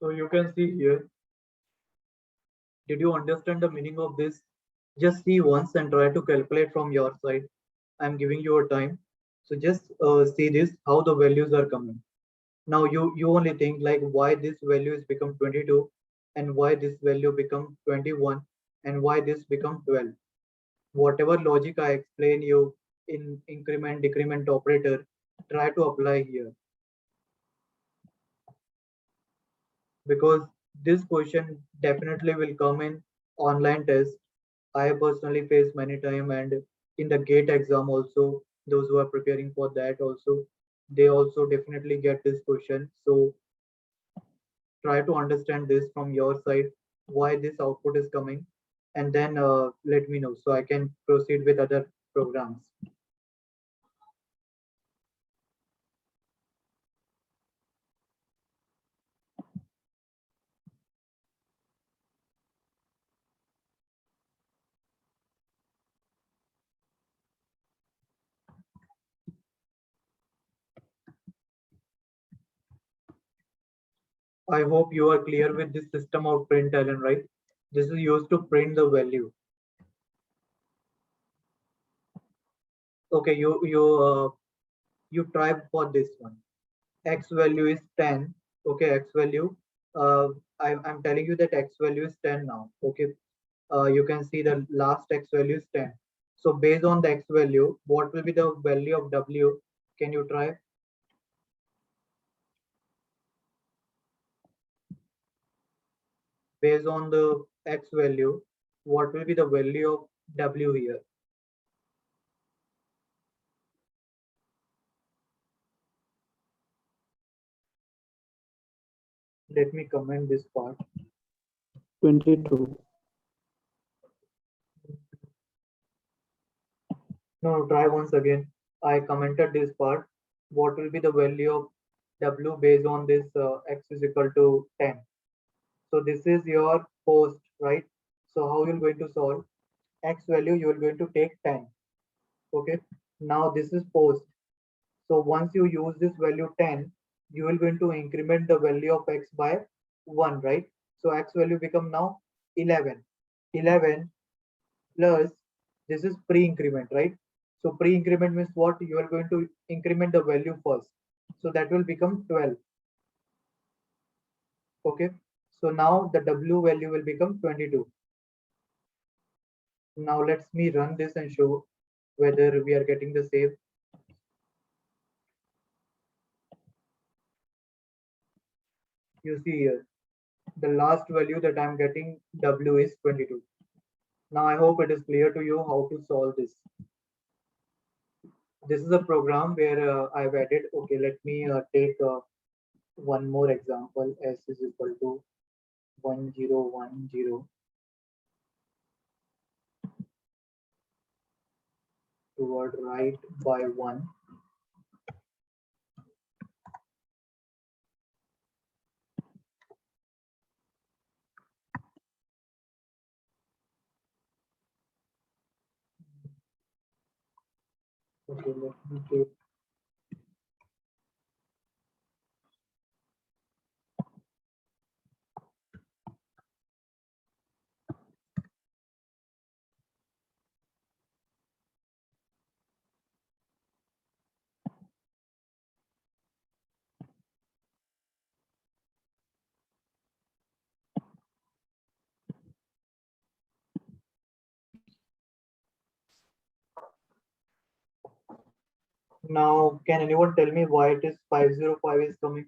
So you can see here, did you understand the meaning of this? Just see once and try to calculate from your side. I'm giving you a time. So just see this, how the values are coming. Now you only think like why this value is become 22 and why this value become 21 and why this become 12. Whatever logic I explain you in increment decrement operator, try to apply here, because this question definitely will come in online test. I personally face many time, and in the gate exam also, those who are preparing for that also, they also definitely get this question. So try to understand this from your side, why this output is coming, and then let me know so I can proceed with other programs. I hope you are clear with this system of println, right? This is used to print the value. Okay, you try for this one. X value is 10. Okay, X value. I'm telling you that X value is 10 now. Okay, you can see the last X value is 10. So based on the X value, what will be the value of W? Can you try? Based on the X value, what will be the value of W here? Let me comment this part. 22. No, try once again. I commented this part. What will be the value of W based on this X is equal to 10? So this is your post, right? So how you're going to solve? X value, you are going to take 10. Okay. Now this is post. So once you use this value 10, you will going to increment the value of X by 1, right? So X value become now 11. 11 plus, this is pre-increment, right? So pre-increment means what? You are going to increment the value first. So that will become 12. Okay. So now the W value will become 22. Now let's me run this and show whether we are getting the same. You see here, the last value that I'm getting W is 22. Now I hope it is clear to you how to solve this. This is a program where I've added, okay, let me take one more example. S is equal to 1010 toward right by 1. Okay, let me take. Now, can anyone tell me why it is 505 is coming?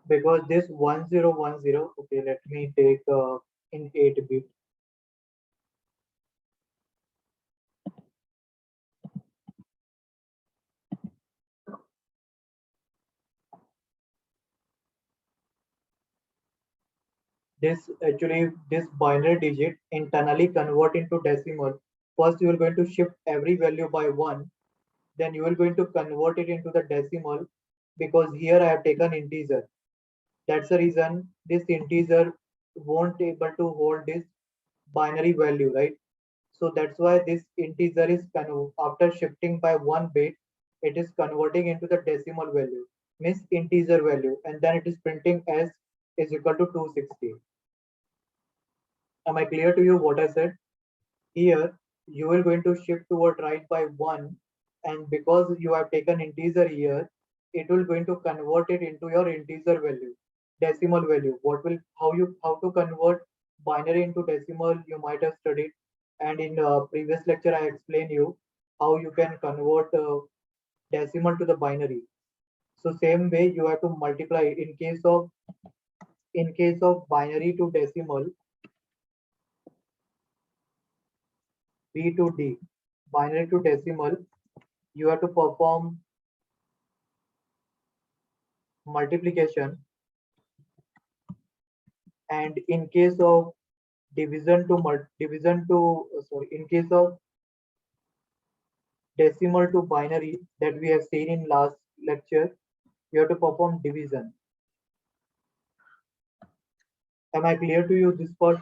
Because this 1010, okay, let me take in 8-bit. This binary digit internally convert into decimal. First, you are going to shift every value by 1, then you are going to convert it into the decimal, because here I have taken integer. That's the reason this integer won't able to hold this binary value, right? So that's why this integer is after shifting by 1 bit, it is converting into the decimal value, means integer value, and then it is printing as is equal to 260. Am I clear to you what I said? Here, you are going to shift toward right by 1, and because you have taken integer here, it will going to convert it into your integer value, decimal value. How to convert binary into decimal, you might have studied, and in previous lecture I explained you how you can convert decimal to the binary. So same way you have to multiply in case of binary to decimal, B to D, binary to decimal, you have to perform multiplication, and in case of in case of decimal to binary that we have seen in last lecture, you have to perform division. Am I clear to you this part?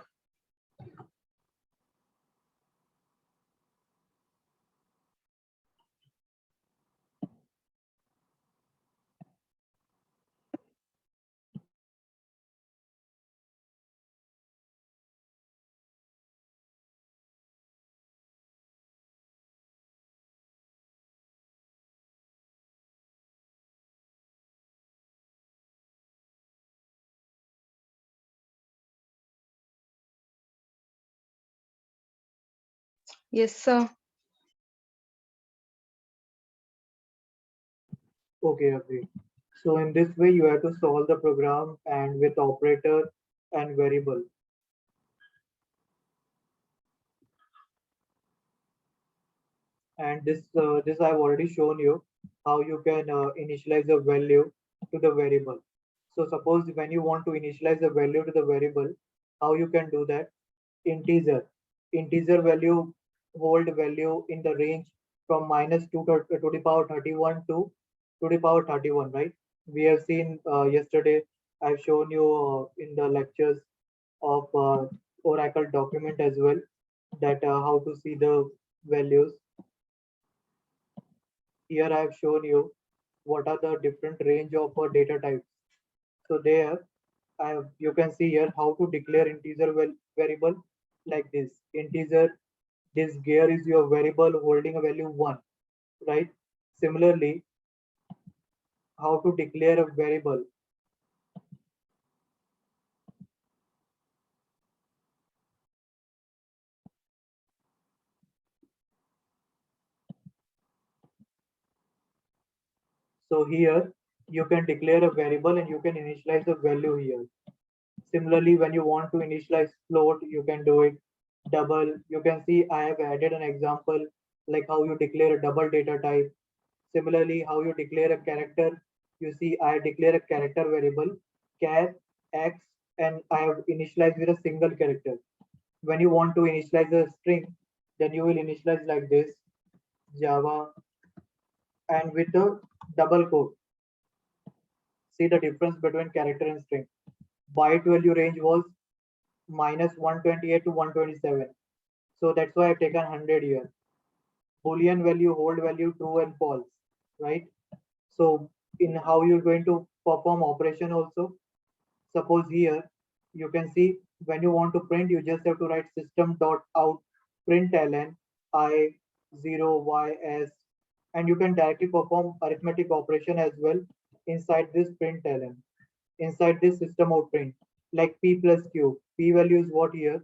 Yes, sir. Okay, okay. So in this way you have to solve the program and with operator and variable. And this I've already shown you how you can initialize a value to the variable. So suppose when you want to initialize a value to the variable, how you can do that? Integer value hold value in the range from -2 to the power 31 to the power 31, right? We have seen yesterday, I've shown you in the lectures of Oracle document as well, that how to see the values. Here I have shown you what are the different range of data types. So there you can see here how to declare integer variable like this. Integer, this gear is your variable holding a value 1, right? Similarly, how to declare a variable. So here you can declare a variable and you can initialize the value here. Similarly, when you want to initialize float, you can do it double. You can see I have added an example like how you declare a double data type. Similarly, how you declare a character. You see I declare a character variable char x, and I have initialized with a single character. When you want to initialize a string, then you will initialize like this Java and with the double quote. See the difference between character and string. Byte value range was -128 to 127. So that's why I've taken 100 here. Boolean value, hold value, true and false, right? So in how you're going to perform operation also, suppose here you can see when you want to print, you just have to write system.out println I 0 y s, and you can directly perform arithmetic operation as well inside this println, inside this system out print, like p plus q. P value is what here?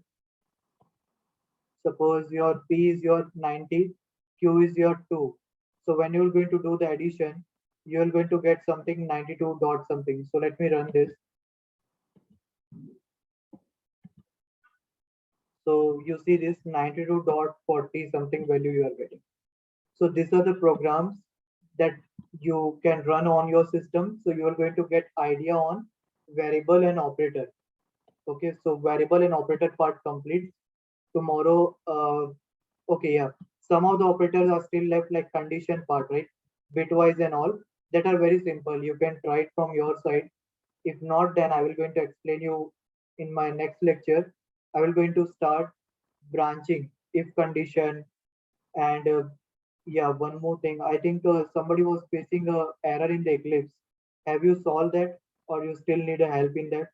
Suppose your P is your 90, Q is your 2. So when you're going to do the addition, you're going to get something 92 dot something. So let me run this. So you see this 92.40 something value you are getting. So these are the programs that you can run on your system. So you are going to get idea on variable and operator. Okay, so variable and operator part complete. Tomorrow, okay, yeah. Some of the operators are still left like condition part, right? Bitwise and all that are very simple. You can try it from your side. If not, then I will going to explain you in my next lecture. I will going to start branching if condition and yeah, one more thing. I think somebody was facing a error in the Eclipse. Have you solved that, or you still need a help in that?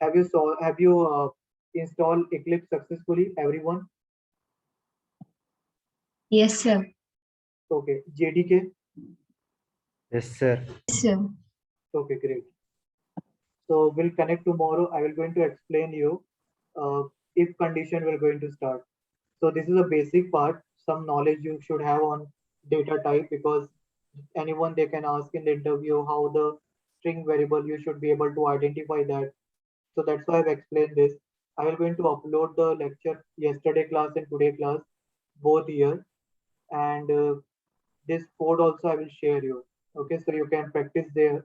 Have you installed Eclipse successfully, everyone? Yes, sir. Okay, JDK. Yes, sir. Yes, sir. Okay, great. So we'll connect tomorrow. I will going to explain you if condition we're going to start. So this is a basic part. Some knowledge you should have on data type because anyone they can ask in the interview how the string variable you should be able to identify that. So that's why I've explained this. I will going to upload the lecture yesterday class and today class both here, and this code also I will share you. Okay, so you can practice there.